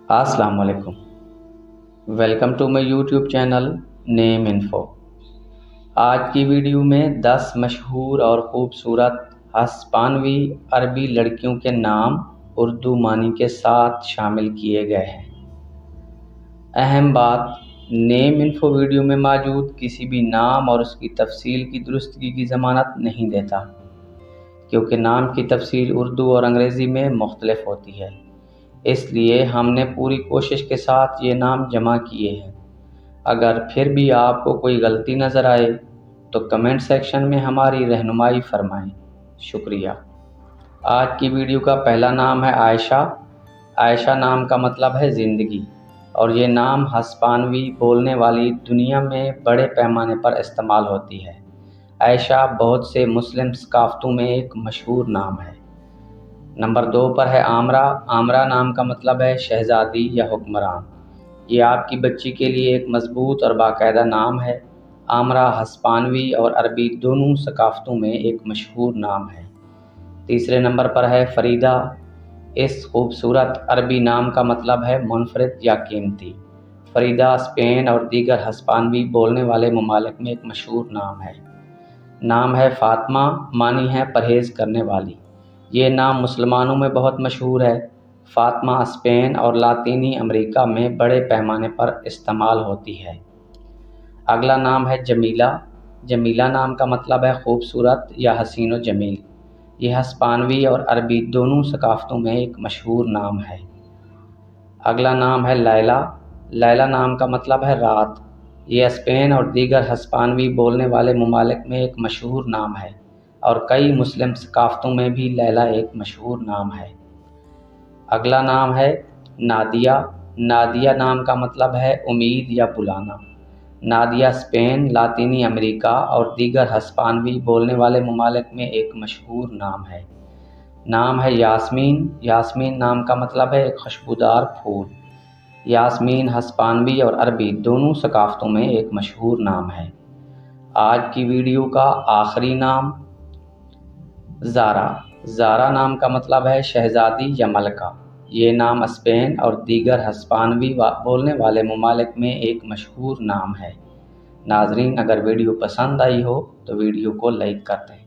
السلام علیکم، welcome to my YouTube channel name info. آج کی ویڈیو میں 10 مشہور اور خوبصورت ہسپانوی عربی لڑکیوں کے نام اردو معنی کے ساتھ شامل کیے گئے ہیں۔ اہم بات، نیم انفو ویڈیو میں موجود کسی بھی نام اور اس کی تفصیل کی درستگی کی ضمانت نہیں دیتا، کیونکہ نام کی تفصیل اردو اور انگریزی میں مختلف ہوتی ہے۔ اس لیے ہم نے پوری کوشش کے ساتھ یہ نام جمع کیے ہیں۔ اگر پھر بھی آپ کو کوئی غلطی نظر آئے تو کمنٹ سیکشن میں ہماری رہنمائی فرمائیں۔ شکریہ۔ آج کی ویڈیو کا پہلا نام ہے عائشہ۔ عائشہ نام کا مطلب ہے زندگی، اور یہ نام ہسپانوی بولنے والی دنیا میں بڑے پیمانے پر استعمال ہوتی ہے۔ عائشہ بہت سے مسلم ثقافتوں میں ایک مشہور نام ہے۔ نمبر 2 پر ہے عامرہ۔ عامرہ نام کا مطلب ہے شہزادی یا حکمران۔ یہ آپ کی بچی کے لیے ایک مضبوط اور باقاعدہ نام ہے۔ عامرہ ہسپانوی اور عربی دونوں ثقافتوں میں ایک مشہور نام ہے۔ تیسرے نمبر پر ہے فریدہ۔ اس خوبصورت عربی نام کا مطلب ہے منفرد یا قیمتی۔ فریدہ اسپین اور دیگر ہسپانوی بولنے والے ممالک میں ایک مشہور نام ہے۔ نام ہے فاطمہ، معنی ہے پرہیز کرنے والی۔ یہ نام مسلمانوں میں بہت مشہور ہے۔ فاطمہ اسپین اور لاطینی امریکہ میں بڑے پیمانے پر استعمال ہوتی ہے۔ اگلا نام ہے جمیلہ۔ جمیلہ نام کا مطلب ہے خوبصورت یا حسین و جمیل۔ یہ ہسپانوی اور عربی دونوں ثقافتوں میں ایک مشہور نام ہے۔ اگلا نام ہے لیلی۔ لیلی نام کا مطلب ہے رات۔ یہ اسپین اور دیگر ہسپانوی بولنے والے ممالک میں ایک مشہور نام ہے، اور کئی مسلم ثقافتوں میں بھی لیلی ایک مشہور نام ہے۔ اگلا نام ہے نادیہ۔ نادیہ نام کا مطلب ہے امید یا بلانا۔ نادیہ اسپین، لاطینی امریکہ اور دیگر ہسپانوی بولنے والے ممالک میں ایک مشہور نام ہے۔ نام ہے یاسمین۔ یاسمین نام کا مطلب ہے ایک خوشبودار پھول۔ یاسمین ہسپانوی اور عربی دونوں ثقافتوں میں ایک مشہور نام ہے۔ آج کی ویڈیو کا آخری نام زارا۔ زارا نام کا مطلب ہے شہزادی یا ملکہ۔ یہ نام اسپین اور دیگر ہسپانوی بولنے والے ممالک میں ایک مشہور نام ہے۔ ناظرین، اگر ویڈیو پسند آئی ہو تو ویڈیو کو لائک کر دیں۔